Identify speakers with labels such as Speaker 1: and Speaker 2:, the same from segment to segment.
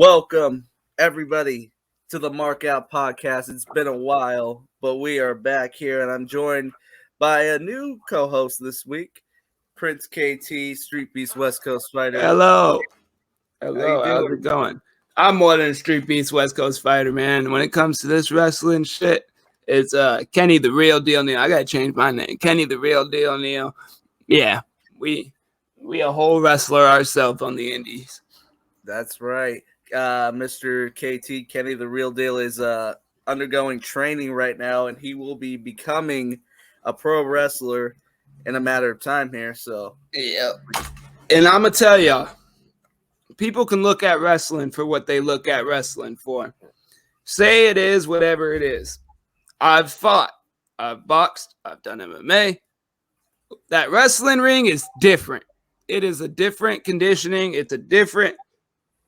Speaker 1: Welcome, everybody, to the Mark Out Podcast. It's been a while, but we are back here, and I'm joined by a new co-host this week, Prince KT, Street Beast West Coast Fighter.
Speaker 2: Hello.
Speaker 1: How's
Speaker 2: it going? I'm more than a Street Beast West Coast Fighter, man. When it comes to this wrestling shit, it's Kenny the Real Deal Neal. I gotta change my name. Kenny the Real Deal Neal. Yeah, we a whole wrestler ourselves on the indies.
Speaker 1: That's right. Mr. KT, Kenny the Real Deal, is undergoing training right now, and he will be becoming a pro wrestler in a matter of time here. So,
Speaker 2: yeah. And I'm going to tell y'all, people can look at wrestling for what they look at wrestling for. Say it is whatever it is. I've fought, I've boxed, I've done MMA. That wrestling ring is different. It is a different conditioning.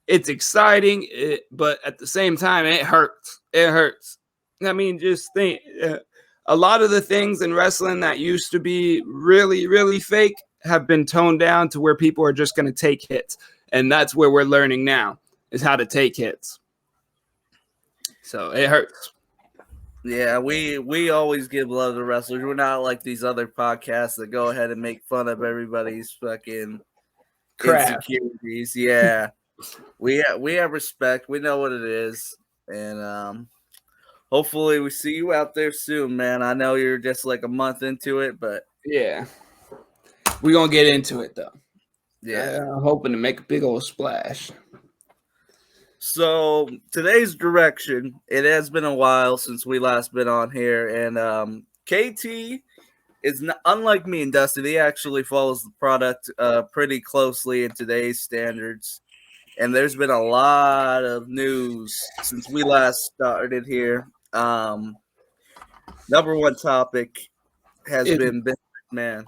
Speaker 2: It's exciting, but at the same time, it hurts. It hurts. I mean, just think, a lot of the things in wrestling that used to be really, really fake have been toned down to where people are just going to take hits. And that's where we're learning now, is how to take hits. So it hurts.
Speaker 1: Yeah, we always give love to wrestlers. We're not like these other podcasts that go ahead and make fun of everybody's fucking
Speaker 2: crap.
Speaker 1: Insecurities. Yeah. We have respect. We know what it is. And hopefully we see you out there soon, man. I know you're just like a month into it, but
Speaker 2: yeah. We're going to get into it, though.
Speaker 1: Yeah.
Speaker 2: I'm hoping to make a big old splash.
Speaker 1: So today's direction, it has been a while since we last been on here, and KT is not, unlike me and Dustin. He actually follows the product pretty closely in today's standards, and there's been a lot of news since we last started here. Number one topic has been Vince McMahon.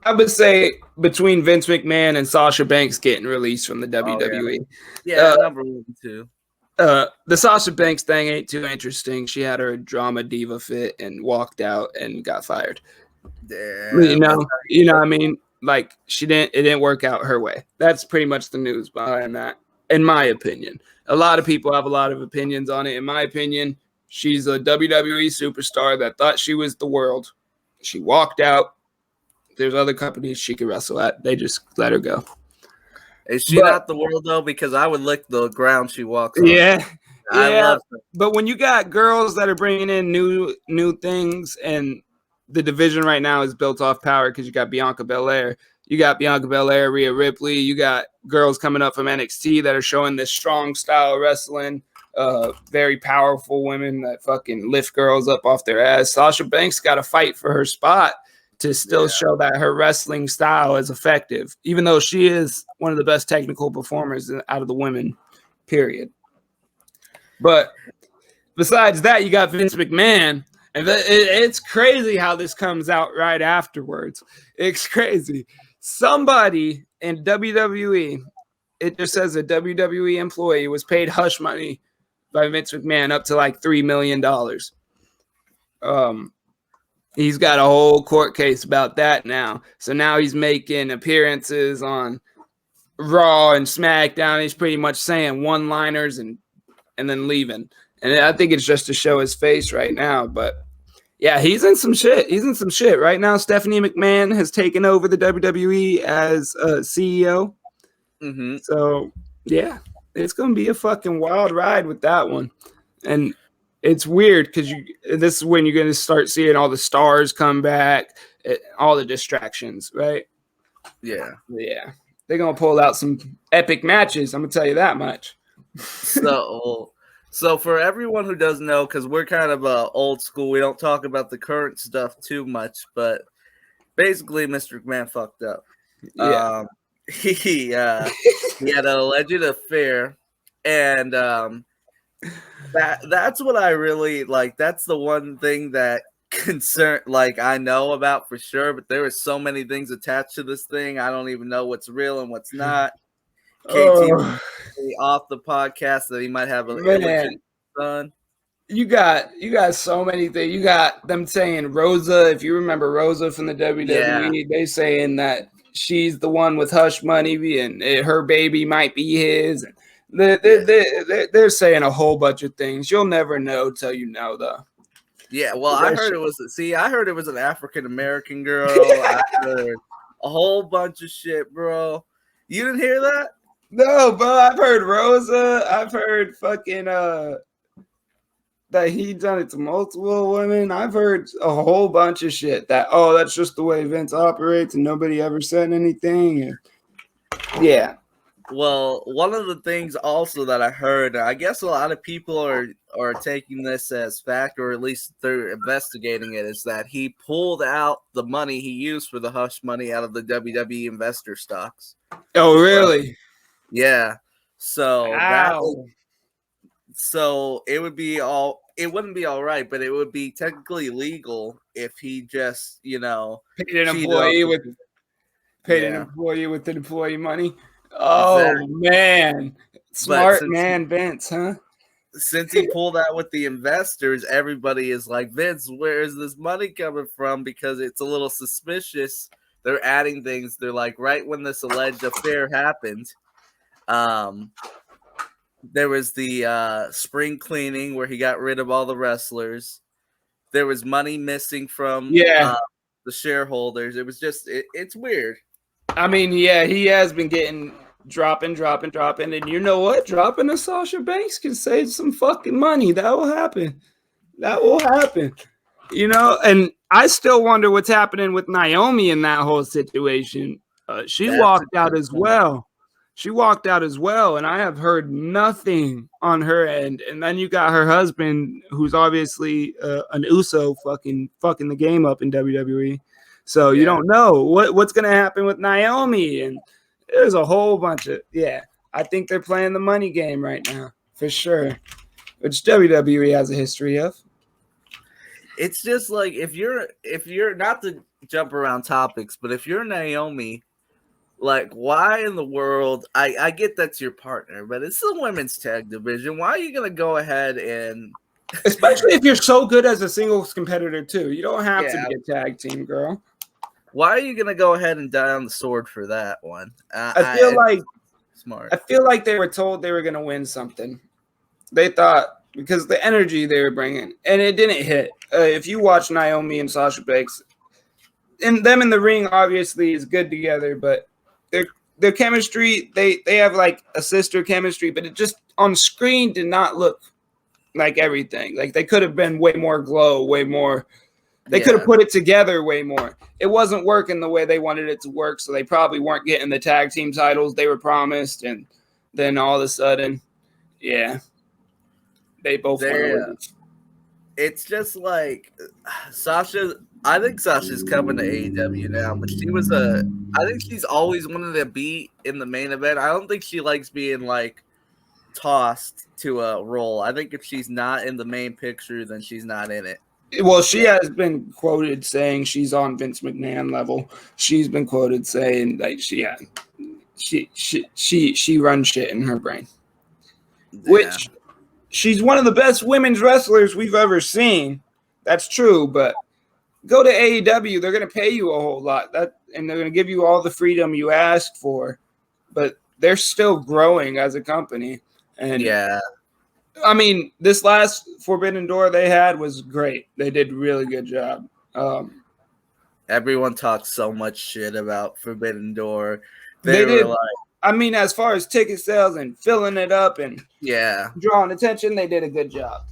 Speaker 2: I would say between Vince McMahon and Sasha Banks getting released from the WWE.
Speaker 1: Yeah, number one, too.
Speaker 2: The Sasha Banks thing ain't too interesting. She had her drama diva fit and walked out and got fired.
Speaker 1: Yeah,
Speaker 2: you know what I mean? Like, it didn't work out her way. That's pretty much the news behind that, in my opinion. A lot of people have a lot of opinions on it. In my opinion, she's a WWE superstar that thought she was the world. She walked out. There's other companies she could wrestle at. They just let her go.
Speaker 1: Is she not the world, though? Because I would lick the ground she walks on.
Speaker 2: Yeah.
Speaker 1: I love her.
Speaker 2: But when you got girls that are bringing in new things, and the division right now is built off power because you got Bianca Belair. You got Bianca Belair, Rhea Ripley. You got girls coming up from NXT that are showing this strong style of wrestling. Very powerful women that fucking lift girls up off their ass. Sasha Banks got to fight for her spot to still show that her wrestling style is effective, even though she is one of the best technical performers out of the women, period. But besides that, you got Vince McMahon, and it's crazy how this comes out right afterwards. It's crazy. Somebody in WWE, it just says a WWE employee was paid hush money by Vince McMahon up to like $3 million. He's got a whole court case about that now. So now he's making appearances on Raw and SmackDown. He's pretty much saying one-liners and then leaving. And I think it's just to show his face right now. But, yeah, he's in some shit. Right now, Stephanie McMahon has taken over the WWE as CEO.
Speaker 1: Mm-hmm.
Speaker 2: So, yeah, it's going to be a fucking wild ride with that one. And it's weird because this is when you're going to start seeing all the stars come back, all the distractions, right?
Speaker 1: Yeah.
Speaker 2: Yeah. They're going to pull out some epic matches. I'm going to tell you that much.
Speaker 1: So for everyone who doesn't know, because we're kind of old school, we don't talk about the current stuff too much, but basically Mr. McMahon fucked up.
Speaker 2: Yeah.
Speaker 1: He had an alleged affair, and that's what I really like. That's the one thing that I know about for sure, but there are so many things attached to this thing. I don't even know what's real and what's not. KT off the podcast that he might have a son.
Speaker 2: You got so many things. You got them saying Rosa, if you remember Rosa from the WWE, they saying that she's the one with hush money and her baby might be his. They're saying a whole bunch of things. You'll never know till you know, though.
Speaker 1: Yeah, well, I heard it was an African American girl. I heard a whole bunch of shit, bro. You didn't hear that?
Speaker 2: No, bro, I've heard Rosa. I've heard fucking that he done it to multiple women. I've heard a whole bunch of shit that that's just the way Vince operates and nobody ever said anything. And yeah.
Speaker 1: Well, one of the things also that I heard, I guess a lot of people are taking this as fact, or at least they're investigating it, is that he pulled out the money he used for the hush money out of the WWE investor stocks.
Speaker 2: Oh, really?
Speaker 1: Yeah. So
Speaker 2: Ow.
Speaker 1: so it wouldn't be all right, but it would be technically legal if he just,
Speaker 2: paid an employee with the employee money. Oh, exactly. Man. Smart man, Vince, huh?
Speaker 1: Since he pulled out with the investors, everybody is like, Vince, where is this money coming from? Because it's a little suspicious. They're adding things. They're like, right when this alleged affair happened, there was the spring cleaning where he got rid of all the wrestlers. There was money missing from the shareholders. It was just, it's weird.
Speaker 2: I mean, yeah, he has been getting dropping. And you know what? Dropping a Sasha Banks can save some fucking money. That will happen. And I still wonder what's happening with Naomi in that whole situation. She walked out as well. And I have heard nothing on her end. And then you got her husband, who's obviously an Uso fucking the game up in WWE. So you don't know what's going to happen with Naomi. And there's a whole bunch of, I think they're playing the money game right now, for sure, which WWE has a history of.
Speaker 1: It's just like, if you're not to jump around topics, but if you're Naomi, like, why in the world, I get that's your partner, but it's the women's tag division. Why are you going to go ahead and...
Speaker 2: Especially if you're so good as a singles competitor, too. You don't have to be a tag team, girl.
Speaker 1: Why are you going to go ahead and die on the sword for that one?
Speaker 2: I feel like
Speaker 1: smart.
Speaker 2: I feel like they were told they were going to win something. They thought, because the energy they were bringing, and it didn't hit. If you watch Naomi and Sasha Banks, and them in the ring obviously is good together, but their chemistry, they have like a sister chemistry, but it just on screen did not look like everything. Like, they could have been way more glow, way more. They could have put it together way more. It wasn't working the way they wanted it to work, so they probably weren't getting the tag team titles they were promised. And then all of a sudden, they both went.
Speaker 1: It's just like Sasha. I think Sasha's coming to AEW now, but I think she's always wanted to be in the main event. I don't think she likes being like tossed to a role. I think if she's not in the main picture, then she's not in it.
Speaker 2: Well, she has been quoted saying she's on Vince McMahon level. She's been quoted saying that she runs shit in her brain, which she's one of the best women's wrestlers we've ever seen. That's true, but go to AEW, they're going to pay you a whole lot, and they're going to give you all the freedom you asked for, but they're still growing as a company. And I mean, this last Forbidden Door they had was great. They did a really good job.
Speaker 1: Everyone talks so much shit about Forbidden Door.
Speaker 2: They did. Like, I mean, as far as ticket sales and filling it up and drawing attention, they did a good job.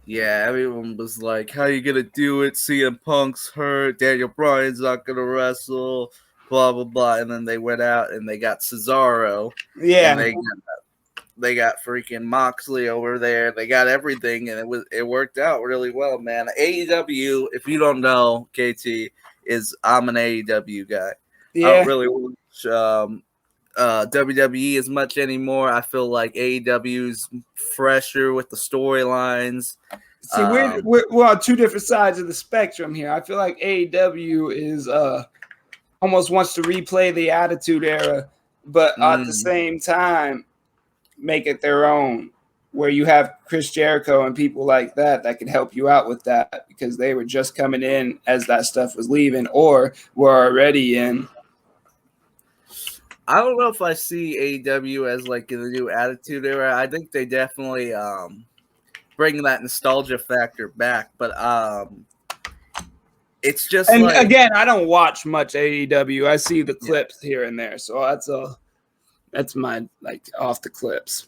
Speaker 1: Yeah, everyone was like, how you going to do it? CM Punk's hurt. Daniel Bryan's not going to wrestle. Blah, blah, blah. And then they went out and they got Cesaro.
Speaker 2: Yeah.
Speaker 1: And they got freaking Moxley over there. They got everything, and it worked out really well, man. AEW, if you don't know, KT, I'm an AEW guy. Yeah. I don't really watch WWE as much anymore. I feel like AEW's fresher with the storylines.
Speaker 2: See, we're on two different sides of the spectrum here. I feel like AEW is almost wants to replay the Attitude Era, but at the same time make it their own, where you have Chris Jericho and people like that can help you out with that, because they were just coming in as that stuff was leaving or were already in.
Speaker 1: I don't know if I see AEW as like in the new Attitude Era. I think they definitely bring that nostalgia factor back, but it's just
Speaker 2: And
Speaker 1: like,
Speaker 2: again, I don't watch much AEW. I see the clips here and there, so that's my like off the clips.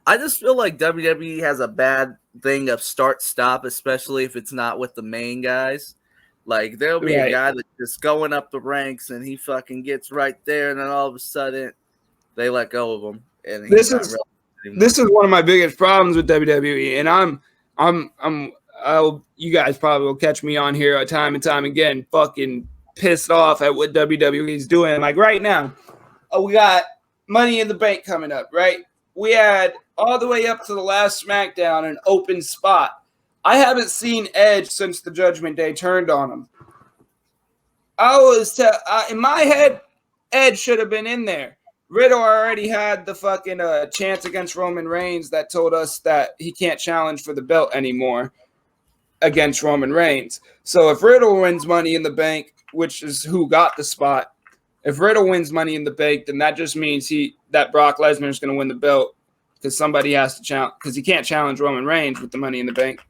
Speaker 1: I just feel like WWE has a bad thing of start-stop, especially if it's not with the main guys. Like, there'll be a guy that's just going up the ranks, and he fucking gets right there, and then all of a sudden, they let go of him. And
Speaker 2: this is one of my biggest problems with WWE, and you guys probably will catch me on here time and time again, fucking pissed off at what WWE is doing. Like right now, we got Money in the Bank coming up, right? We had all the way up to the last SmackDown an open spot. I haven't seen Edge since the Judgment Day turned on him. In my head, Edge should have been in there. Riddle already had the fucking chance against Roman Reigns that told us that he can't challenge for the belt anymore against Roman Reigns. So if Riddle wins Money in the Bank, which is who got the spot, if Riddle wins Money in the Bank, then that just means that Brock Lesnar is going to win the belt because somebody has to challenge, because he can't challenge Roman Reigns with the Money in the Bank.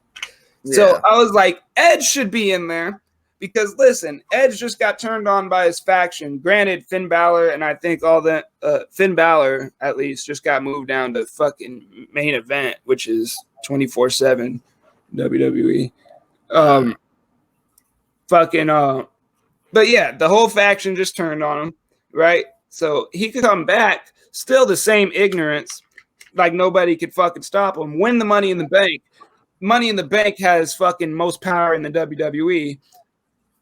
Speaker 2: Yeah. So I was like, Edge should be in there because, listen, Edge just got turned on by his faction. Granted, Finn Balor and I think Finn Balor at least just got moved down to fucking main event, which is 24/7 WWE. But yeah, the whole faction just turned on him, right? So he could come back, still the same ignorance, like nobody could fucking stop him. Win the Money in the Bank. Money in the Bank has fucking most power in the WWE.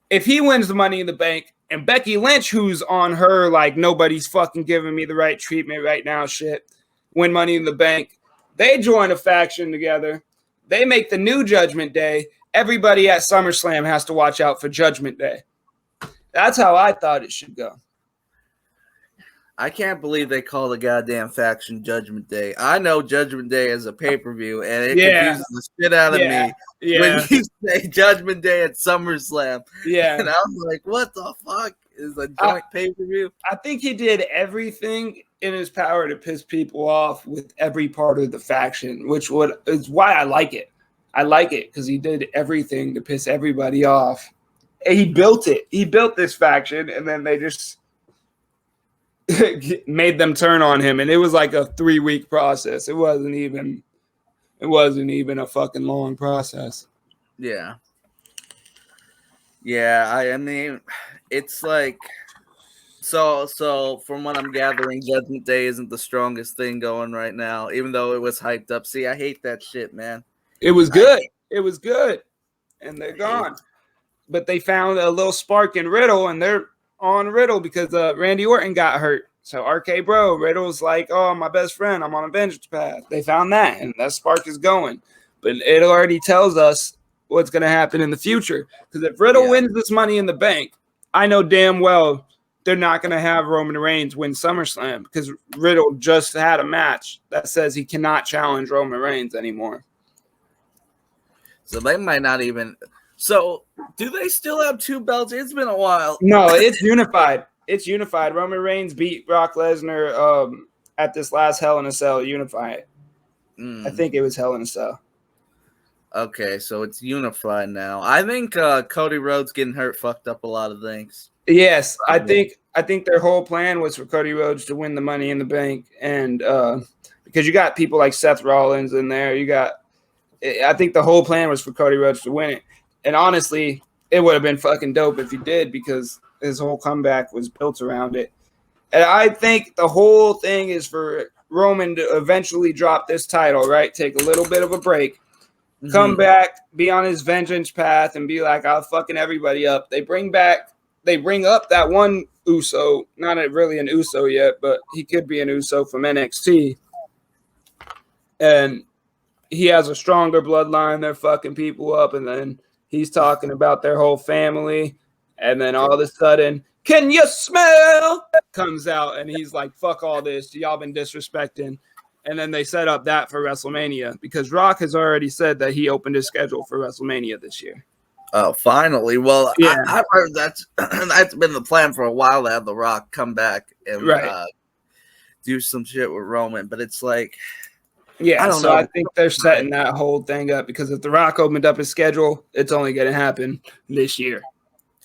Speaker 2: If he wins the Money in the Bank and Becky Lynch, who's on her like nobody's fucking giving me the right treatment right now shit, win Money in the Bank, they join a faction together. They make the new Judgment Day. Everybody at SummerSlam has to watch out for Judgment Day. That's how I thought it should go.
Speaker 1: I can't believe they call the goddamn faction Judgment Day. I know Judgment Day is a pay-per-view, and it confuses the shit out of me when you say Judgment Day at SummerSlam.
Speaker 2: Yeah.
Speaker 1: And I was like, what the fuck is a joint pay-per-view?
Speaker 2: I think he did everything in his power to piss people off with every part of the faction, which is why I like it. I like it because he did everything to piss everybody off. And he built it. He built this faction, and then they just made them turn on him, and it was like a 3-week process. It wasn't even a fucking long process.
Speaker 1: Yeah. I mean, it's like so from what I'm gathering, Judgment Day isn't the strongest thing going right now, even though it was hyped up. See, I hate that shit, man.
Speaker 2: It was good. It was good, and they're gone. But they found a little spark in Riddle, and they're on Riddle because Randy Orton got hurt. So RK Bro, Riddle's like, oh, my best friend, I'm on a vengeance path. They found that, and that spark is going. But it already tells us what's going to happen in the future. Because if Riddle wins this Money in the Bank, I know damn well they're not going to have Roman Reigns win SummerSlam because Riddle just had a match that says he cannot challenge Roman Reigns anymore.
Speaker 1: So they might not even... So, do they still have 2 belts? It's been a while.
Speaker 2: No, it's unified. It's unified. Roman Reigns beat Brock Lesnar at this last Hell in a Cell. Unified. I think it was Hell in a Cell.
Speaker 1: Okay, so it's unified now. I think Cody Rhodes getting hurt fucked up a lot of things.
Speaker 2: Yes, I think their whole plan was for Cody Rhodes to win the Money in the Bank, and because you got people like Seth Rollins in there, I think the whole plan was for Cody Rhodes to win it. And honestly, it would have been fucking dope if he did because his whole comeback was built around it. And I think the whole thing is for Roman to eventually drop this title, right? Take a little bit of a break, come back, be on his vengeance path, and be like, I'll fucking everybody up. They bring up that one Uso, not really an Uso yet, but he could be an Uso from NXT. And he has a stronger bloodline. They're fucking people up, and then he's talking about their whole family, and then all of a sudden, can you smell? Comes out, and he's like, fuck all this. Y'all been disrespecting. And then they set up that for WrestleMania because Rock has already said that he opened his schedule for WrestleMania this year.
Speaker 1: Oh, finally. Well, yeah. I've heard that's been the plan for a while to have The Rock come back and do some shit with Roman, but it's like,
Speaker 2: Yeah,
Speaker 1: I don't
Speaker 2: so
Speaker 1: know.
Speaker 2: I think they're setting that whole thing up because if The Rock opened up his schedule, it's only going to happen this year.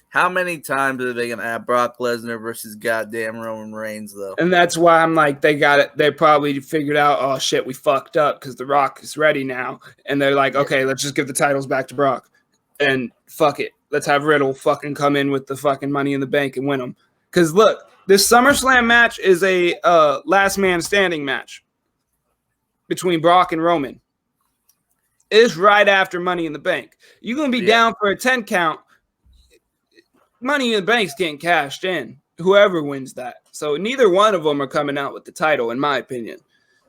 Speaker 1: How many times are they going to have Brock Lesnar versus goddamn Roman Reigns, though?
Speaker 2: And that's why I'm like, they got it. They probably figured out, oh shit, we fucked up because The Rock is ready now. And they're like, okay, let's just give the titles back to Brock. And fuck it. Let's have Riddle fucking come in with the fucking Money in the Bank and win them. Because look, this SummerSlam match is a last man standing match between Brock and Roman. It's right after Money in the Bank. You're going to be down for a 10 count. Money in the Bank's getting cashed in. Whoever wins that. So neither one of them are coming out with the title, in my opinion.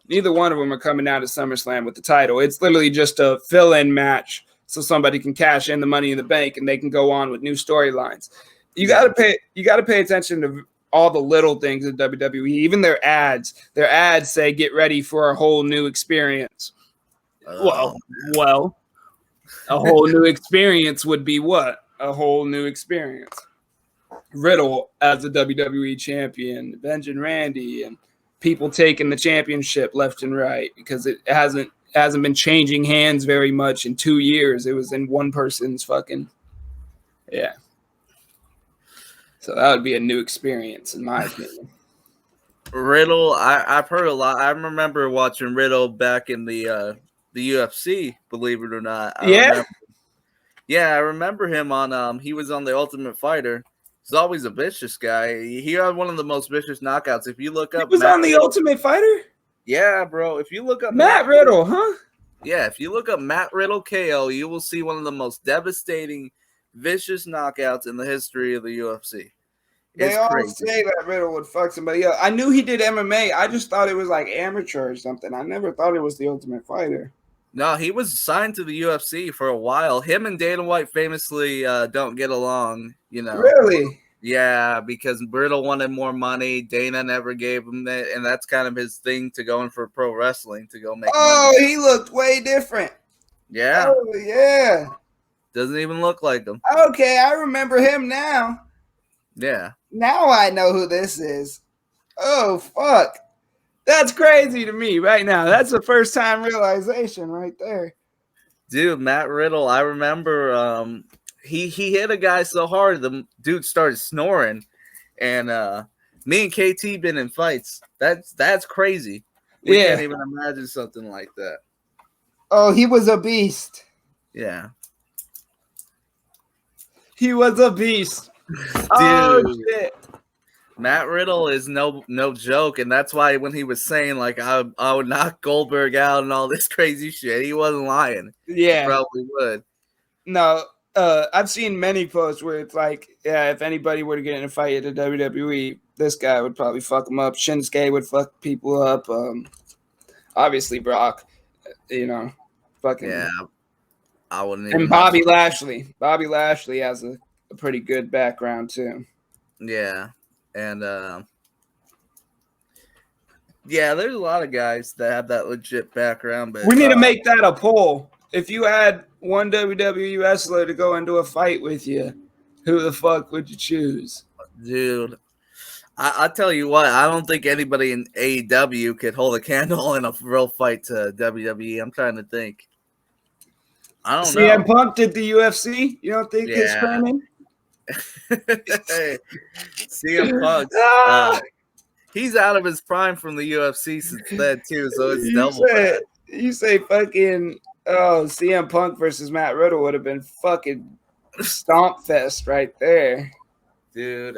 Speaker 2: Neither one of them are coming out of SummerSlam with the title. It's literally just a fill-in match so somebody can cash in the Money in the Bank and they can go on with new storylines. You got to pay attention to all the little things in WWE, even their ads. Their ads say, "Get ready for a whole new experience." Well, a whole new experience would be what? A whole new experience. Riddle as the WWE champion, Benjamin Randy, and people taking the championship left and right because it hasn't been changing hands very much in 2 years. It was in one person's fucking So that would be a new experience in my opinion.
Speaker 1: Riddle, I've heard a lot. I remember watching Riddle back in the UFC, believe it or not. I remember him on he was on The Ultimate Fighter. He's always a vicious guy. He had one of the most vicious knockouts. If you look up,
Speaker 2: he was on The Ultimate Fighter?
Speaker 1: Yeah, bro. If you look up
Speaker 2: Matt Riddle, huh?
Speaker 1: Yeah, if you look up Matt Riddle KO, you will see one of the most devastating, vicious knockouts in the history of the UFC.
Speaker 2: They all say that Riddle would fuck somebody up. I knew he did MMA. I just thought it was like amateur or something. I never thought it was The Ultimate Fighter.
Speaker 1: No, he was signed to the UFC for a while. Him and Dana White famously don't get along, you know.
Speaker 2: Really?
Speaker 1: Yeah, because Riddle wanted more money. Dana never gave him that, and that's kind of his thing to go in for pro wrestling, to go make money.
Speaker 2: He looked way different.
Speaker 1: Yeah.
Speaker 2: Oh, yeah.
Speaker 1: Doesn't even look like him.
Speaker 2: Okay, I remember him now.
Speaker 1: Yeah.
Speaker 2: Now I know who this is. Oh, fuck. That's crazy to me right now. That's the first time realization right there.
Speaker 1: Dude, Matt Riddle, I remember he hit a guy so hard the dude started snoring. And me and KT been in fights. That's crazy. We can't even imagine something like that.
Speaker 2: Oh, he was a beast.
Speaker 1: Yeah.
Speaker 2: He was a beast.
Speaker 1: Dude.
Speaker 2: Oh, shit.
Speaker 1: Matt Riddle is no joke, and that's why when he was saying like I would knock Goldberg out and all this crazy shit, he wasn't lying.
Speaker 2: Yeah,
Speaker 1: he probably would.
Speaker 2: No, I've seen many posts where it's like, yeah, if anybody were to get in a fight at the WWE, this guy would probably fuck him up. Shinsuke would fuck people up. Obviously Brock, you know, fucking
Speaker 1: yeah. I wouldn't. Even
Speaker 2: and Bobby Lashley. Bobby Lashley has a pretty good background too.
Speaker 1: Yeah. And there's a lot of guys that have that legit background. But
Speaker 2: we need to make that a poll. If you had one WWE wrestler to go into a fight with you, who the fuck would you choose?
Speaker 1: Dude, I'll tell you what, I don't think anybody in AEW could hold a candle in a real fight to WWE. I'm trying to think. I don't know.
Speaker 2: CM Punk did the UFC? You don't think his training?
Speaker 1: CM Punk, he's out of his prime from the UFC since then too, so it's double bad.
Speaker 2: You say fucking CM Punk versus Matt Riddle would have been fucking stomp fest right there,
Speaker 1: dude.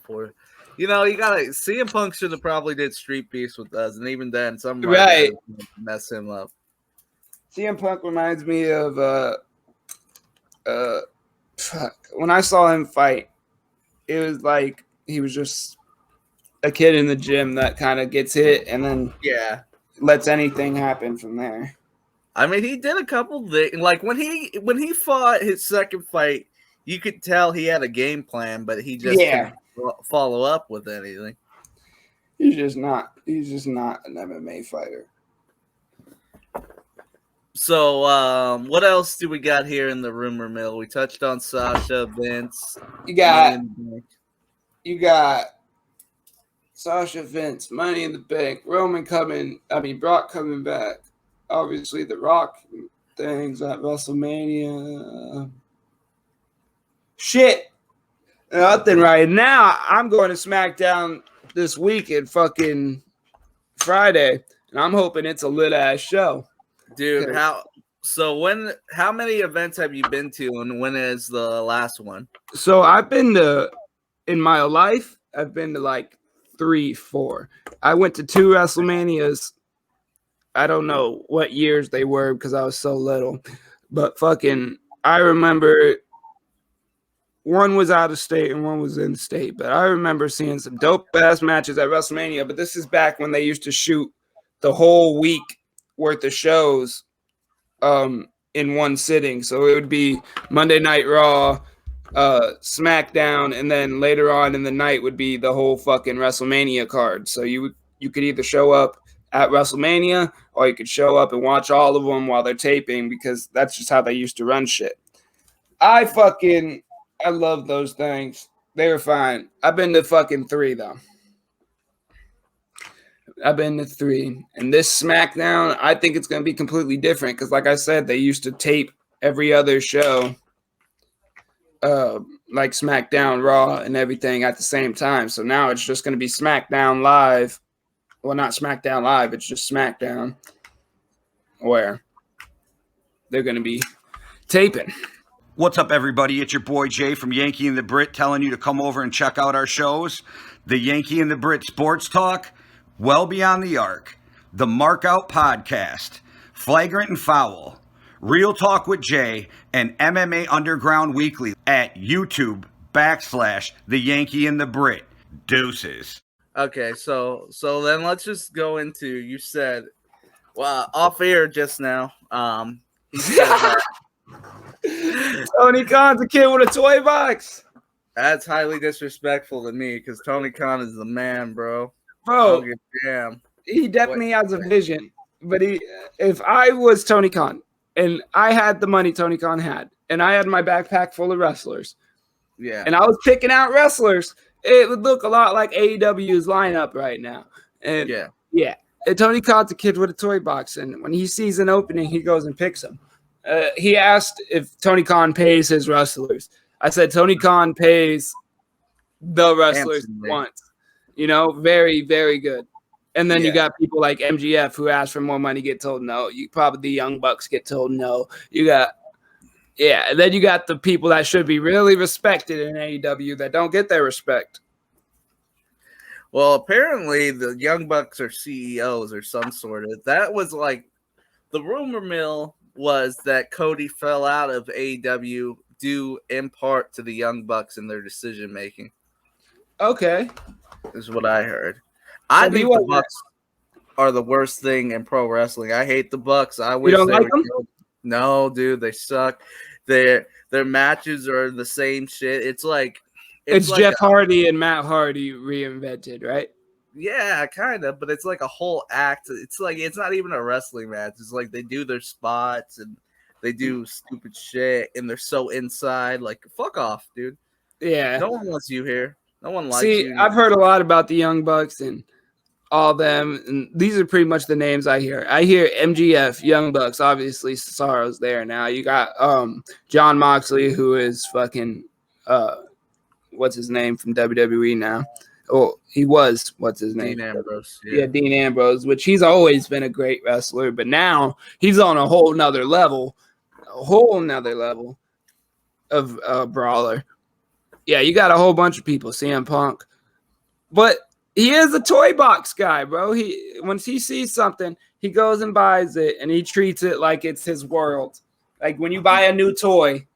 Speaker 1: Poor, you gotta CM Punk should have probably did Street Beefs with us, and even then, some mess him up.
Speaker 2: CM Punk reminds me of when I saw him fight, it was like he was just a kid in the gym that kind of gets hit and then lets anything happen from there.
Speaker 1: I mean, he did a couple things. Like when he fought his second fight, you could tell he had a game plan, but he just couldn't follow up with anything.
Speaker 2: He's just not an MMA fighter.
Speaker 1: So, what else do we got here in the rumor mill? We touched on Sasha, Vince.
Speaker 2: You got Sasha, Vince, Money in the Bank, Brock coming back. Obviously, The Rock things at WrestleMania. Shit. Nothing right now. I'm going to SmackDown this week at fucking Friday, and I'm hoping it's a lit ass show.
Speaker 1: Dude, how many events have you been to, and when is the last one?
Speaker 2: So I've been to, in my life, I've been to like 3, 4. I went to 2 WrestleManias. I don't know what years they were because I was so little, but fucking, I remember one was out of state and one was in state, but I remember seeing some dope ass matches at WrestleMania. But this is back when they used to shoot the whole week worth of shows in one sitting. So it would be Monday Night Raw, SmackDown, and then later on in the night would be the whole fucking WrestleMania card. So you could either show up at WrestleMania or you could show up and watch all of them while they're taping, because that's just how they used to run shit. I love those things. They were fine. I've been to fucking 3 though. I've been to 3. And this SmackDown, I think it's going to be completely different because, like I said, they used to tape every other show, like SmackDown, Raw, and everything at the same time. So now it's just going to be SmackDown Live. Well, not SmackDown Live. It's just SmackDown, where they're going to be taping.
Speaker 3: What's up, everybody? It's your boy Jay from Yankee and the Brit telling you to come over and check out our shows. The Yankee and the Brit Sports Talk, Well Beyond the Arc, the Markout Podcast, Flagrant and Foul, Real Talk with Jay, and MMA Underground Weekly at YouTube/The Yankee and the Brit. Deuces.
Speaker 1: Okay, so then let's just go into, you said, well, off air just now, he said that
Speaker 2: Tony Khan's a kid with a toy box.
Speaker 1: that's highly disrespectful to me because Tony Khan is the man, bro.
Speaker 2: Bro,
Speaker 1: Damn.
Speaker 2: he definitely has a vision. But if I was Tony Khan and I had the money Tony Khan had, and I had my backpack full of wrestlers,
Speaker 1: yeah,
Speaker 2: and I was picking out wrestlers, it would look a lot like AEW's lineup right now. And yeah. And Tony Khan's a kid with a toy box, and when he sees an opening, he goes and picks them. He asked if Tony Khan pays his wrestlers. I said Tony Khan pays the wrestlers once. You know, very, very good. And then you got people like MGF who ask for more money, get told no. You probably the Young Bucks get told no. You got, and then you got the people that should be really respected in AEW that don't get their respect.
Speaker 1: Well, apparently the Young Bucks are CEOs or some sort of. That was like the rumor mill was that Cody fell out of AEW due in part to the Young Bucks and their decision making.
Speaker 2: Okay,
Speaker 1: is what I heard. I think the Bucks are the worst thing in pro wrestling. I hate the Bucks. I wish
Speaker 2: you don't
Speaker 1: they
Speaker 2: like
Speaker 1: would
Speaker 2: them?
Speaker 1: go. No, dude, they suck. Their matches are the same shit. It's like
Speaker 2: it's Jeff Hardy and Matt Hardy reinvented, right?
Speaker 1: Yeah, kind of, but it's like a whole act. It's like it's not even a wrestling match. It's like they do their spots and they do stupid shit and they're so inside. Like, fuck off, dude.
Speaker 2: Yeah.
Speaker 1: No one wants you here. No one likes you.
Speaker 2: See, I've heard a lot about the Young Bucks and all them, and these are pretty much the names I hear. I hear MGF, Young Bucks, obviously Cesaro's there now. You got John Moxley, who is fucking what's his name from WWE now? Oh, he was, what's his name?
Speaker 1: Dean Ambrose.
Speaker 2: Yeah, Dean Ambrose, which he's always been a great wrestler, but now he's on a whole nother level of brawler. Yeah, you got a whole bunch of people, CM Punk. But he is a toy box guy, bro. Once he sees something, he goes and buys it, and he treats it like it's his world. Like when you buy a new toy,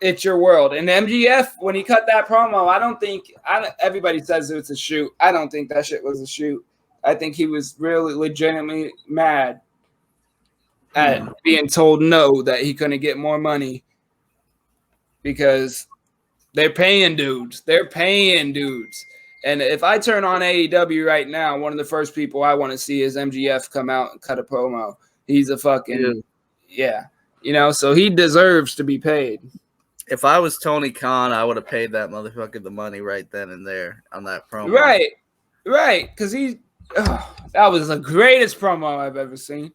Speaker 2: it's your world. And MGF, when he cut that promo, everybody says it's a shoot. I don't think that shit was a shoot. I think he was really legitimately mad at being told no, that he couldn't get more money because they're paying dudes. And if I turn on AEW right now, one of the first people I want to see is MGF come out and cut a promo. He's a fucking, so he deserves to be paid.
Speaker 1: If I was Tony Khan, I would have paid that motherfucker the money right then and there on that promo.
Speaker 2: Right, because that was the greatest promo I've ever seen,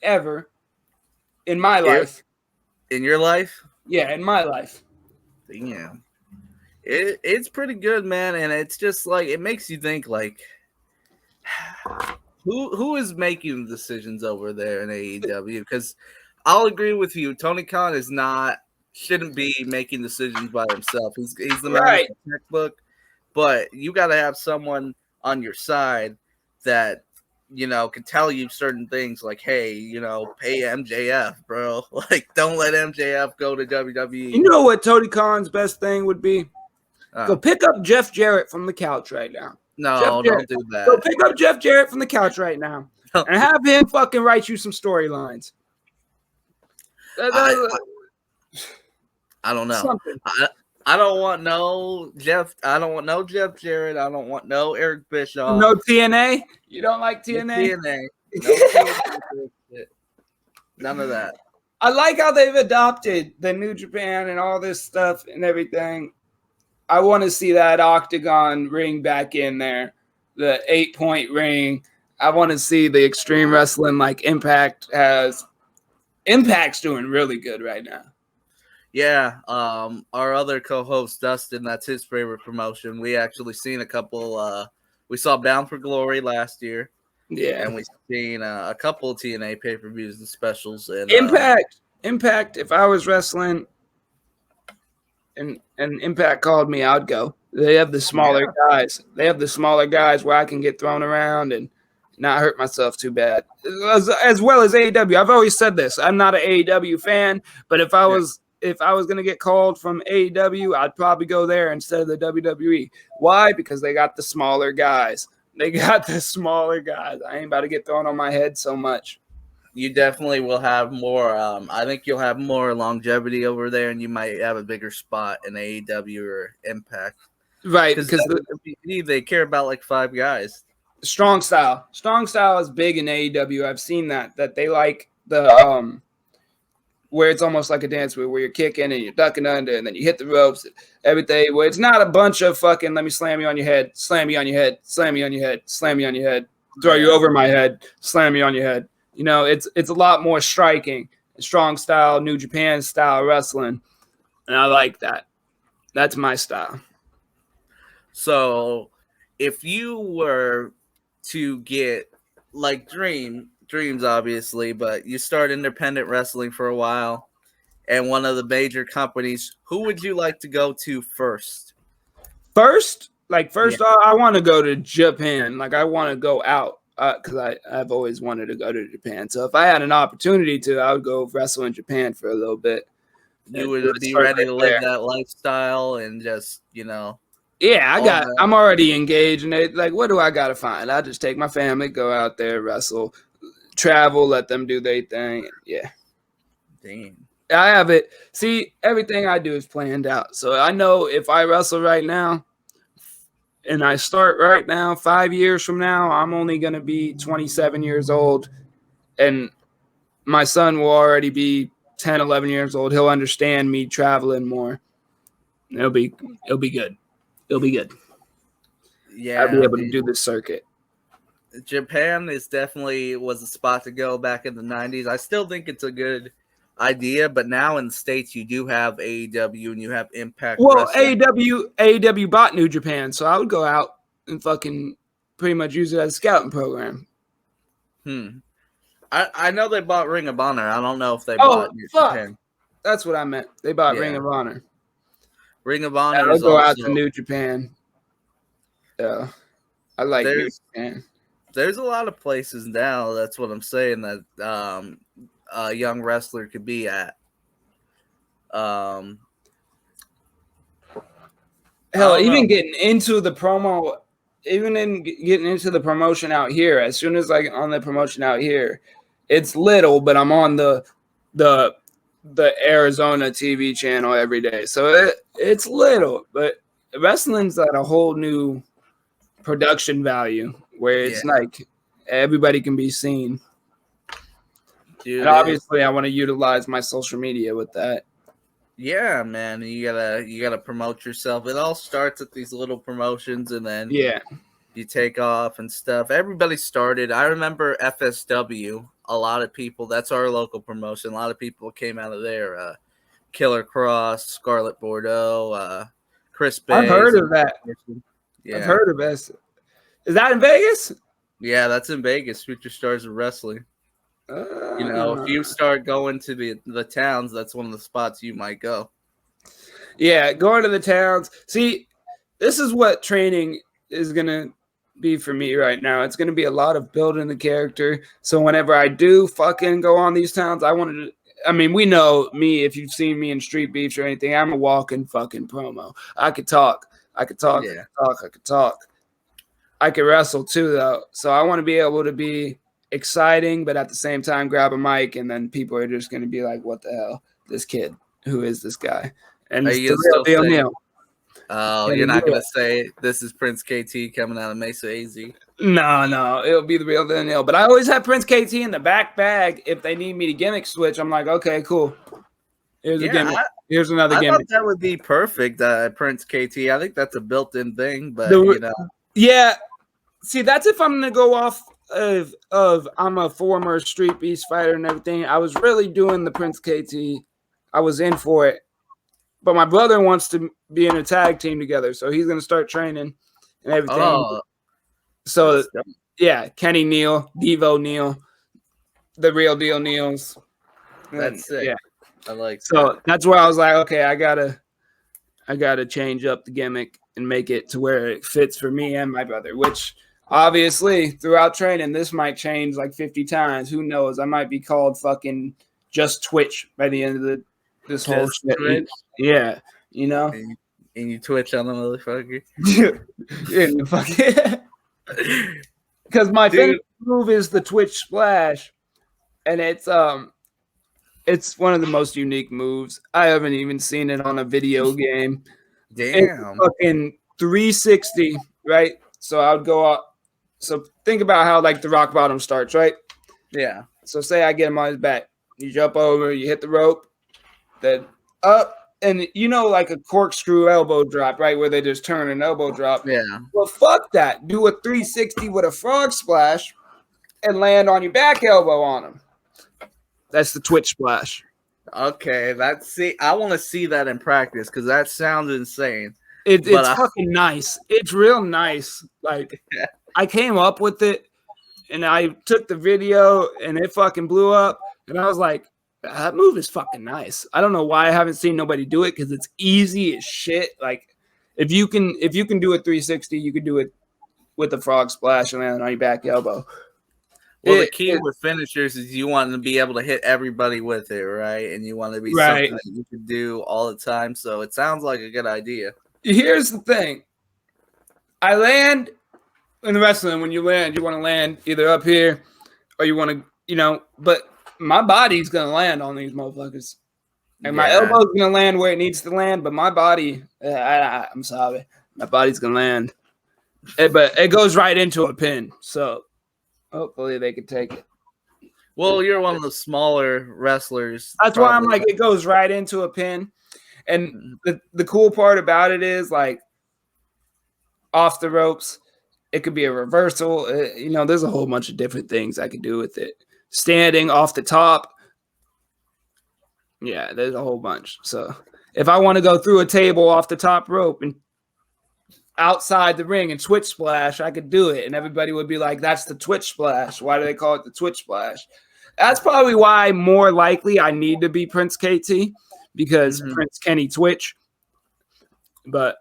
Speaker 2: ever, in my life.
Speaker 1: In your life?
Speaker 2: Yeah, in my life.
Speaker 1: Damn. It's pretty good, man, and it's just like it makes you think like who is making the decisions over there in AEW? Because I'll agree with you, Tony Khan shouldn't be making decisions by himself. He's the man
Speaker 2: Right.
Speaker 1: with the textbook, but you got to have someone on your side that can tell you certain things like, hey, pay MJF, bro. Like, don't let MJF go to WWE.
Speaker 2: You know what Tony Khan's best thing would be? Go pick up Jeff Jarrett from the couch right now.
Speaker 1: No, don't do that.
Speaker 2: Go pick up Jeff Jarrett from the couch right now and have him fucking write you some storylines.
Speaker 1: I don't know. I don't want no Jeff. I don't want no Jeff Jarrett. I don't want no Eric Bischoff.
Speaker 2: No TNA. You don't like TNA?
Speaker 1: No TNA. None of that.
Speaker 2: I like how they've adopted the New Japan and all this stuff and everything. I want to see that octagon ring back in there, the 8-point ring. I want to see the Extreme Wrestling like Impact has. Impact's doing really good right now.
Speaker 1: Yeah, our other co-host Dustin, that's his favorite promotion. We actually seen a couple. We saw Bound for Glory last year.
Speaker 2: Yeah,
Speaker 1: and we've seen a couple of TNA pay-per-views and specials. And
Speaker 2: Impact. If I was wrestling, and Impact called me, I'd go. They have the smaller guys. They have the smaller guys where I can get thrown around and not hurt myself too bad. As well as AEW. I've always said this. I'm not an AEW fan, but if I was gonna get called from AEW, I'd probably go there instead of the WWE. Why? Because they got the smaller guys. I ain't about to get thrown on my head so much.
Speaker 1: You definitely will have more. I think you'll have more longevity over there, and you might have a bigger spot in AEW or Impact.
Speaker 2: Right, because
Speaker 1: they care about like 5 guys.
Speaker 2: Strong style is big in AEW. I've seen that they like the where it's almost like a dance where you're kicking and you're ducking under and then you hit the ropes, everything. Where it's not a bunch of fucking let me slam you on your head, slam you on your head, slam you on your head, slam you on your head, throw you over my head, slam you on your head. It's a lot more striking, strong style, New Japan style wrestling, and I like that. That's my style.
Speaker 1: So, if you were to get like dreams obviously, but you start independent wrestling for a while and one of the major companies, who would you like to go to first?
Speaker 2: I want to go to Japan. Like I want to go out because I've always wanted to go to Japan. So if I had an opportunity to, I would go wrestle in Japan for a little bit.
Speaker 1: You would be ready to live that lifestyle and just
Speaker 2: Yeah, I'm already engaged in it. Like, what do I got to find? I just take my family, go out there, wrestle, travel, let them do their thing. Yeah.
Speaker 1: Damn.
Speaker 2: I have it. See, everything I do is planned out. So I know if I wrestle right now and I start right now, 5 years from now, I'm only going to be 27 years old. And my son will already be 10, 11 years old. He'll understand me traveling more. It'll be good. It'll be good.
Speaker 1: Yeah,
Speaker 2: I'll be able to do this circuit.
Speaker 1: Japan was a spot to go back in the 90s. I still think it's a good idea, but now in the States you do have AEW and you have Impact.
Speaker 2: Well, AEW bought New Japan, so I would go out and fucking pretty much use it as a scouting program.
Speaker 1: I know they bought Ring of Honor. I don't know if they bought New Japan.
Speaker 2: That's what I meant. They bought Ring of Honor.
Speaker 1: Ring of Honor.
Speaker 2: I'll go out to New Japan. Yeah, I like New Japan.
Speaker 1: There's a lot of places now. That's what I'm saying that a young wrestler could be at.
Speaker 2: Hell, even getting into the promo, getting into the promotion out here. As soon as I get on the promotion out here, it's little, but I'm on the Arizona TV channel every day. So it's little, but wrestling's at a whole new production value where it's like everybody can be seen.
Speaker 1: Dude,
Speaker 2: and obviously I want to utilize my social media with that.
Speaker 1: Yeah, man. You gotta promote yourself. It all starts at these little promotions and then you take off and stuff. Everybody started. I remember FSW. A lot of people. That's our local promotion. A lot of people came out of there. Killer Cross, Scarlet Bordeaux, Chris Bay.
Speaker 2: I've heard of that.
Speaker 1: Yeah.
Speaker 2: I've heard of this. Is that in Vegas?
Speaker 1: Yeah, that's in Vegas. Future Stars of Wrestling. If you start going to the towns, that's one of the spots you might go.
Speaker 2: Yeah, going to the towns. See, this is what training is going to be for me right now. It's going to be a lot of building the character. So whenever I do fucking go on these towns, we know me, if you've seen me in Street Beefs or anything, I'm a walking fucking promo. I could talk. I could wrestle too, though. So I want to be able to be exciting, but at the same time grab a mic, and then people are just going to be like, what the hell? This kid, who is this guy? And
Speaker 1: are
Speaker 2: it's
Speaker 1: you
Speaker 2: the real
Speaker 1: saying,
Speaker 2: deal.
Speaker 1: Oh, you're not going to say this is Prince KT coming out of Mesa AZ?
Speaker 2: No, it'll be the real deal. But I always have Prince KT in the back bag. If they need me to gimmick switch, I'm like, okay, cool. Here's a gimmick. Here's another gimmick.
Speaker 1: I thought that would be perfect, Prince KT. I think that's a built-in thing, but
Speaker 2: Yeah. See, that's if I'm gonna go off of I'm a former Street Beast fighter and everything. I was really doing the Prince KT. I was in for it. But my brother wants to be in a tag team together, so he's gonna start training and everything.
Speaker 1: Oh.
Speaker 2: So yeah, Kenny Neal, Devo Neal, the real deal Neals.
Speaker 1: That's sick.
Speaker 2: Yeah.
Speaker 1: I like
Speaker 2: so that's where I was like, okay, I gotta change up the gimmick and make it to where it fits for me and my brother, which obviously throughout training, this might change like 50 times. Who knows? I might be called fucking just Twitch by the end of this whole shit.
Speaker 1: Twitch?
Speaker 2: Yeah, you know?
Speaker 1: And you Twitch on the motherfucker?
Speaker 2: Because my favorite move is the Twitch splash, and it's one of the most unique moves. I haven't even seen it on a video game.
Speaker 1: Damn.
Speaker 2: It's fucking 360, right? So I would go up. So think about how like the rock bottom starts, right?
Speaker 1: Yeah.
Speaker 2: So say I get him on his back. You jump over, you hit the rope, then up, and like a corkscrew elbow drop, right? Where they just turn an elbow drop.
Speaker 1: Yeah.
Speaker 2: Well, fuck that. Do a 360 with a frog splash and land on your back elbow on him. That's the Twitch splash.
Speaker 1: Okay, I want to see that in practice because that sounds insane.
Speaker 2: It's fucking nice. It's real nice. Like, I came up with it, and I took the video, and it fucking blew up. And I was like, that move is fucking nice. I don't know why I haven't seen nobody do it because it's easy as shit. Like, if you can do a 360, you can do it with the frog splash and land on your back elbow.
Speaker 1: Well, the key with finishers is you want to be able to hit everybody with it, right? And you want to be something that you can do all the time. So it sounds like a good idea.
Speaker 2: Here's the thing. I land in wrestling. When you land, you want to land either up here or you want to, but my body's going to land on these motherfuckers. And my elbow's going to land where it needs to land, but my body, I'm sorry, my body's going to land. But it goes right into a pin. So hopefully they can take it.
Speaker 1: Well, you're one of the smaller wrestlers.
Speaker 2: That's why I'm like, it goes right into a pin. And the cool part about it is, like, off the ropes, it could be a reversal. There's a whole bunch of different things I could do with it. Standing off the top. Yeah, there's a whole bunch. So if I want to go through a table off the top rope and outside the ring and Twitch splash, I could do it. And everybody would be like, that's the Twitch splash. Why do they call it the Twitch splash? That's probably why more likely I need to be Prince KT, because Prince Kenny Twitch. But,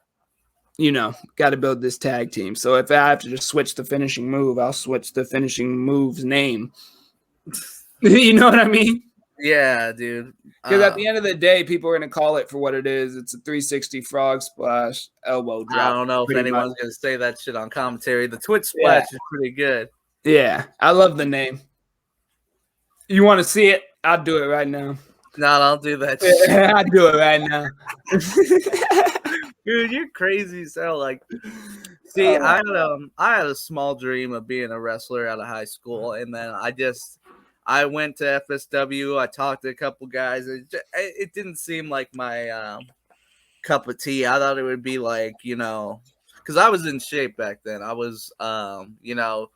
Speaker 2: got to build this tag team. So if I have to just switch the finishing move, I'll switch the finishing move's name. You know what I mean?
Speaker 1: Yeah, dude.
Speaker 2: Because at the end of the day, people are going to call it for what it is. It's a 360 frog splash, elbow drop.
Speaker 1: I don't know if anyone's going to say that shit on commentary. The Twitch splash is pretty good.
Speaker 2: Yeah, I love the name. You want to see it? I'll do it right now.
Speaker 1: No, I'll do that shit.
Speaker 2: I'll do it right now.
Speaker 1: Dude, you're crazy as hell. Like, see, I had a small dream of being a wrestler out of high school, and then I went to FSW. I talked to a couple guys. It didn't seem like my cup of tea. I thought it would be like, because because I was in shape back then. I was, you know,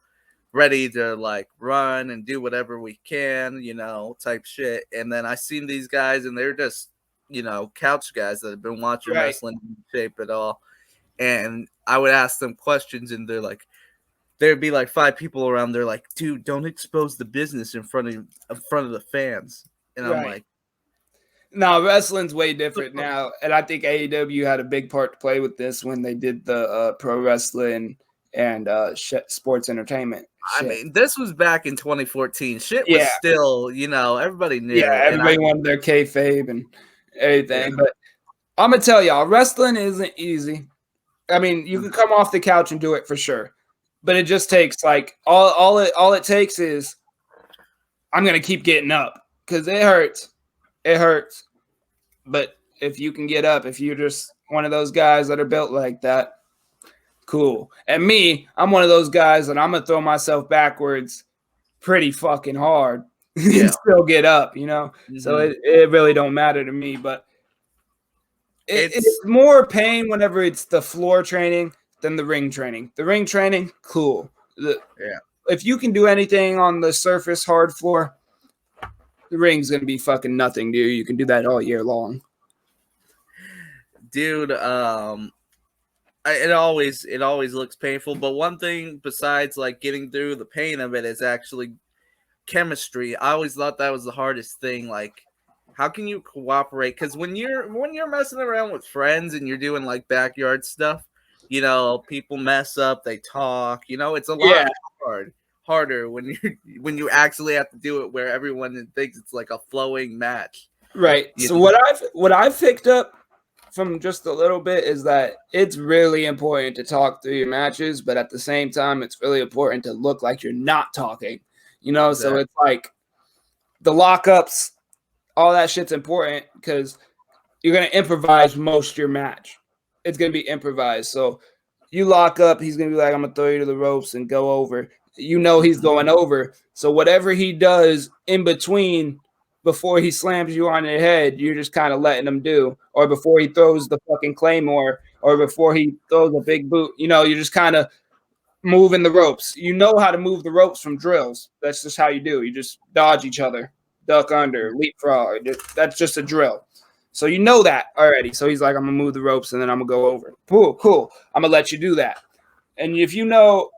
Speaker 1: ready to like run and do whatever we can, you know, type shit. And then I seen these guys, and they're just, you know, couch guys that have been watching
Speaker 2: Right.
Speaker 1: wrestling in shape at all. And I would ask them questions, and they're like, there'd be like 5 people around. They're like, dude, don't expose the business in front of the fans. And I'm
Speaker 2: Right.
Speaker 1: like,
Speaker 2: no, wrestling's way different now, and I think AEW had a big part to play with this when they did the pro wrestling and sports entertainment.
Speaker 1: I mean, this was back in 2014. Shit was
Speaker 2: Yeah.
Speaker 1: still, you know, everybody knew.
Speaker 2: Yeah, everybody wanted their kayfabe and everything. But I'm gonna tell y'all, wrestling isn't easy. I mean, you can come off the couch and do it for sure, but it just takes like all it takes is I'm gonna keep getting up because it hurts. It hurts. But if you can get up, if you're just one of those guys that are built like that, cool. And me, I'm one of those guys that I'm gonna throw myself backwards pretty fucking hard and still get up, you know. So it really don't matter to me, but it's more pain whenever it's the floor training than the ring training. The ring training, cool. If you can do anything on the surface hard floor, the ring's gonna be fucking nothing, dude. You can do that all year long,
Speaker 1: dude. It always looks painful, but one thing besides like getting through the pain of it is actually chemistry. I always thought that was the hardest thing. Like, how can you cooperate? Because when you're messing around with friends and you're doing like backyard stuff, you know, people mess up, they talk. You know, it's a lot harder when you actually have to do it where everyone thinks it's like a flowing match.
Speaker 2: Right. So what I've picked up from just a little bit is that it's really important to talk through your matches, but at the same time, it's really important to look like you're not talking. You know, exactly. So it's like the lockups, all that shit's important because you're gonna improvise most of your match. It's gonna be improvised. So you lock up, he's gonna be like, I'm gonna throw you to the ropes and go over. You know he's going over. So whatever he does in between before he slams you on the head, you're just kind of letting him do. Or before he throws the fucking claymore, or before he throws a big boot, you know, you're just kind of moving the ropes. You know how to move the ropes from drills. That's just how you do. You just dodge each other, duck under, leapfrog. That's just a drill. So you know that already. So he's like, I'm going to move the ropes and then I'm going to go over. Cool. I'm going to let you do that. And if you know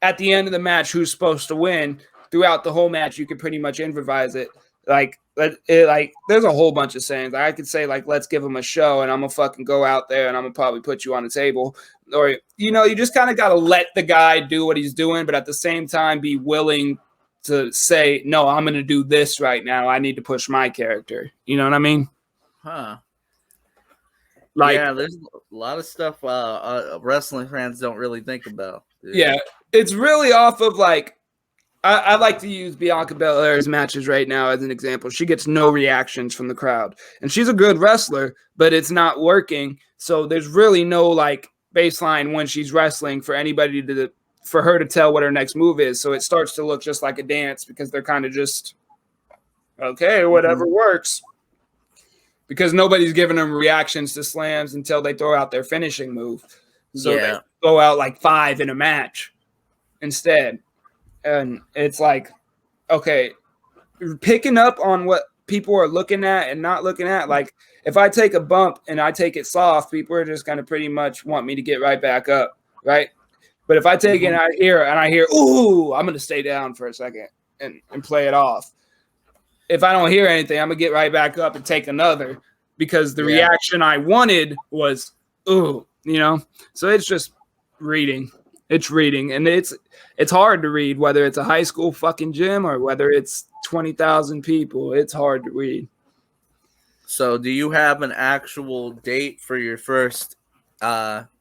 Speaker 2: at the end of the match who's supposed to win, throughout the whole match, you can pretty much improvise it. Like there's a whole bunch of sayings. I could say, like, let's give him a show, and I'm going to fucking go out there and I'm going to probably put you on the table. Or, you know, you just kind of got to let the guy do what he's doing, but at the same time be willing to say, no, I'm going to do this right now. I need to push my character. You know what I mean?
Speaker 1: Huh.
Speaker 2: Like,
Speaker 1: yeah, there's a lot of stuff wrestling fans don't really think about. Dude.
Speaker 2: Yeah, it's really off of, like, I like to use Bianca Belair's matches right now as an example. She gets no reactions from the crowd. And she's a good wrestler, but it's not working. So there's really no, like, baseline when she's wrestling for anybody for her to tell what her next move is. So it starts to look just like a dance because they're kind of just, okay, whatever works. Because nobody's giving them reactions to slams until they throw out their finishing move. So they go out like 5 in a match instead. And it's like, okay, picking up on what people are looking at and not looking at. Like, if I take a bump and I take it soft, people are just going to pretty much want me to get right back up, right? But if I take it and I hear, ooh, I'm going to stay down for a second and play it off. If I don't hear anything, I'm going to get right back up and take another because the reaction I wanted was, ooh, you know? So it's just reading. It's reading, and it's hard to read, whether it's a high school fucking gym or whether it's 20,000 people. It's hard to read.
Speaker 1: So do you have an actual date for your first,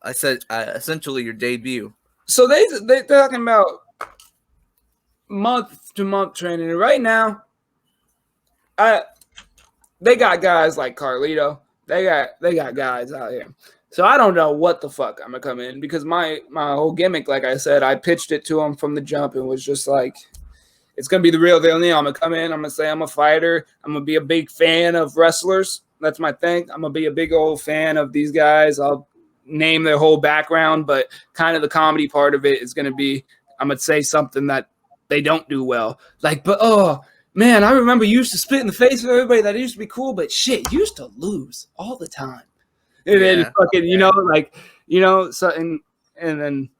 Speaker 1: essentially your debut?
Speaker 2: So they're talking about month-to-month training. And right now, they got guys like Carlito. They got guys out here. So I don't know what the fuck I'm going to come in because my whole gimmick, like I said, I pitched it to him from the jump and was just like, it's going to be the real deal. I'm going to come in. I'm going to say I'm a fighter. I'm going to be a big fan of wrestlers. That's my thing. I'm going to be a big old fan of these guys. I'll name their whole background, but kind of the comedy part of it is going to be, I'm going to say something that they don't do well. Like, but oh man, I remember you used to spit in the face of everybody. That used to be cool, but shit, you used to lose all the time. And then fucking, you know, like, you know, so and then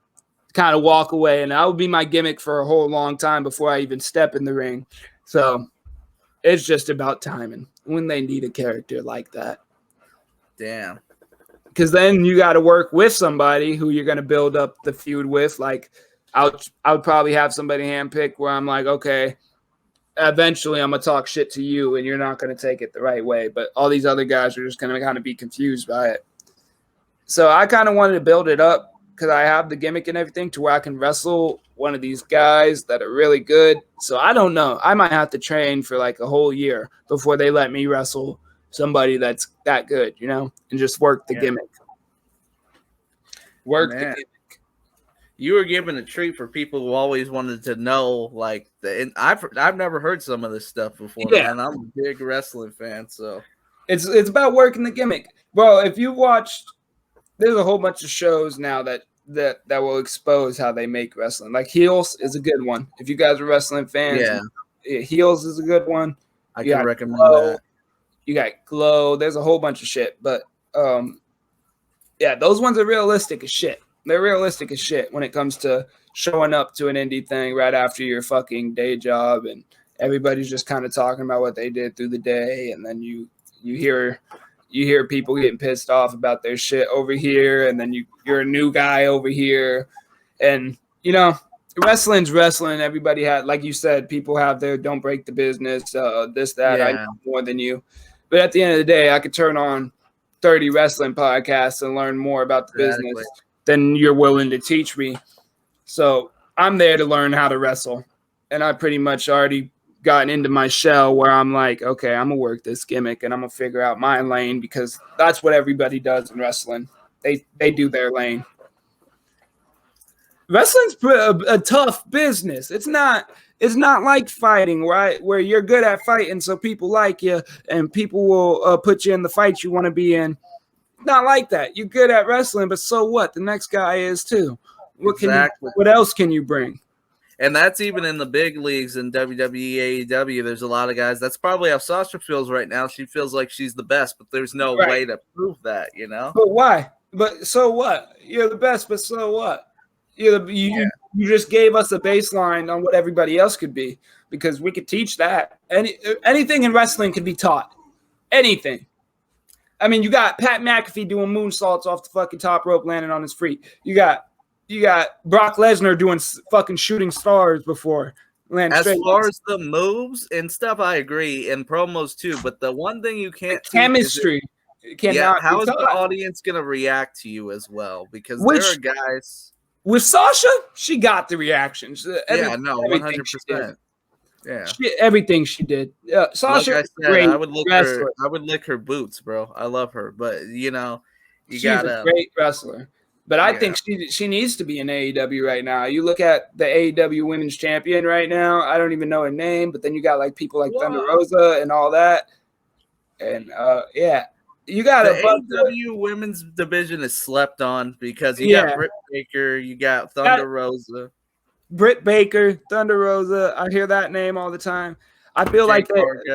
Speaker 2: kind of walk away. And that would be my gimmick for a whole long time before I even step in the ring. So it's just about timing when they need a character like that.
Speaker 1: Damn.
Speaker 2: Because then you got to work with somebody who you're going to build up the feud with. Like, I would probably have somebody handpicked where I'm like, okay, eventually I'm going to talk shit to you and you're not going to take it the right way. But all these other guys are just going to kind of be confused by it. So I kind of wanted to build it up because I have the gimmick and everything to where I can wrestle one of these guys that are really good. So I don't know. I might have to train for like a whole year before they let me wrestle somebody that's that good, you know, and just work the gimmick. Work the gimmick.
Speaker 1: You were given a treat for people who always wanted to know, like, I've never heard some of this stuff before, man. I'm a big wrestling fan, so
Speaker 2: it's about working the gimmick, bro. If you watched, there's a whole bunch of shows now that will expose how they make wrestling. Like Heels is a good one. If you guys are wrestling fans, Heels is a good one.
Speaker 1: I can recommend that.
Speaker 2: You got Glow. There's a whole bunch of shit, but those ones are realistic as shit. They're realistic as shit when it comes to showing up to an indie thing right after your fucking day job, and everybody's just kind of talking about what they did through the day, and then you hear people getting pissed off about their shit over here, and then you're a new guy over here, and you know, wrestling's wrestling. Everybody had, like you said, people have their don't break the business, this, that. I know more than you, but at the end of the day, I could turn on 30 wrestling podcasts and learn more about the business than you're willing to teach me. So I'm there to learn how to wrestle, and I pretty much already gotten into my shell where I'm like, okay, I'm gonna work this gimmick and I'm gonna figure out my lane, because that's what everybody does in wrestling. They do their lane. Wrestling's a tough business. It's not like fighting, right? Where you're good at fighting, so people like you and people will put you in the fights you want to be in. Not like that. You're good at wrestling, but so what? The next guy is too. What else can you bring?
Speaker 1: And that's even in the big leagues in WWE, AEW. There's a lot of guys. That's probably how Sasha feels right now. She feels like she's the best, but there's no way to prove that, you know?
Speaker 2: But why? But so what? You're the best, but so what? You just gave us a baseline on what everybody else could be, because we could teach that. Anything in wrestling could be taught. Anything. I mean, you got Pat McAfee doing moonsaults off the fucking top rope, landing on his feet. You got Brock Lesnar doing fucking shooting stars before.
Speaker 1: As far as the moves and stuff, I agree, and promos too. But the one thing you can't
Speaker 2: chemistry.
Speaker 1: How is the audience going to react to you as well? Because there are guys.
Speaker 2: With Sasha, she got the reactions.
Speaker 1: 100%. Yeah,
Speaker 2: everything she did. Sasha,
Speaker 1: like I said, I would lick her boots, bro. I love her, but you know, she's a
Speaker 2: great wrestler. But I think she needs to be in AEW right now. You look at the AEW Women's Champion right now. I don't even know her name, but then you got like people like Thunder Rosa and all that. And you got
Speaker 1: the AEW Women's division is slept on because you got Britt Baker, you got Thunder Rosa.
Speaker 2: Britt Baker, Thunder Rosa. I hear that name all the time. I feel like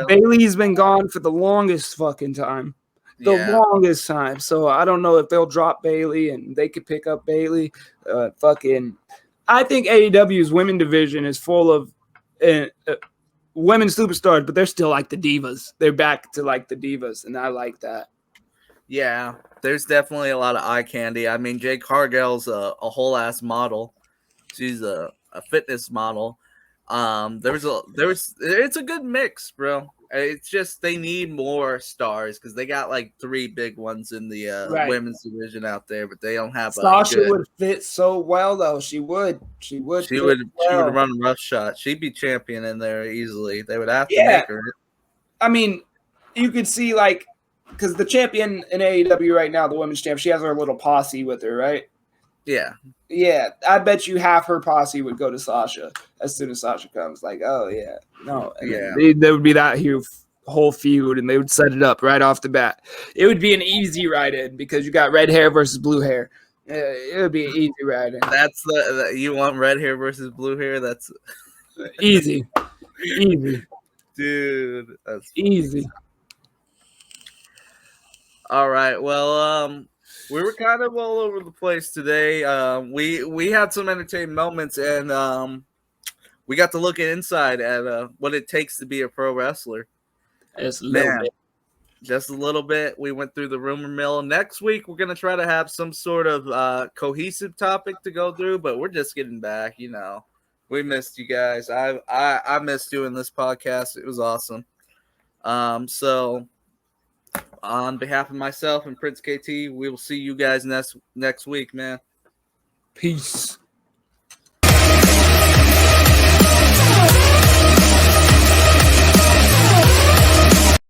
Speaker 2: Bayley's been gone for the longest fucking time. Longest time. So I don't know if they'll drop Bayley and they could pick up Bayley. I think AEW's women division is full of women superstars, but they're still like the divas. They're back to like the divas, and I like that.
Speaker 1: Yeah, there's definitely a lot of eye candy. I mean, Jade Cargill's a whole ass model. She's a fitness model. It's a good mix, bro. It's just they need more stars because they got like 3 big ones in the women's division out there, but they don't have.
Speaker 2: Sasha would fit so well, though. She would run
Speaker 1: a rough shot. She'd be champion in there easily. They would have to make her.
Speaker 2: I mean, you could see like because the champion in AEW right now, the women's champ, she has her little posse with her, right?
Speaker 1: Yeah.
Speaker 2: Yeah, I bet you half her posse would go to Sasha as soon as Sasha comes. Like, oh yeah, no,
Speaker 1: yeah,
Speaker 2: there would be that huge whole feud, and they would set it up right off the bat. It would be an easy ride-in because you got red hair versus blue hair. It would be an easy ride-in.
Speaker 1: That's you want red hair versus blue hair? That's
Speaker 2: Easy,
Speaker 1: dude. That's
Speaker 2: easy.
Speaker 1: all right. Well, we were kind of all over the place today. We had some entertaining moments, and we got to look inside at what it takes to be a pro wrestler.
Speaker 2: Just a little bit.
Speaker 1: Just a little bit. We went through the rumor mill. Next week, we're going to try to have some sort of cohesive topic to go through, but we're just getting back. You know, we missed you guys. I missed doing this podcast. It was awesome. So on behalf of myself and Prince KT, we will see you guys next week, man.
Speaker 2: Peace.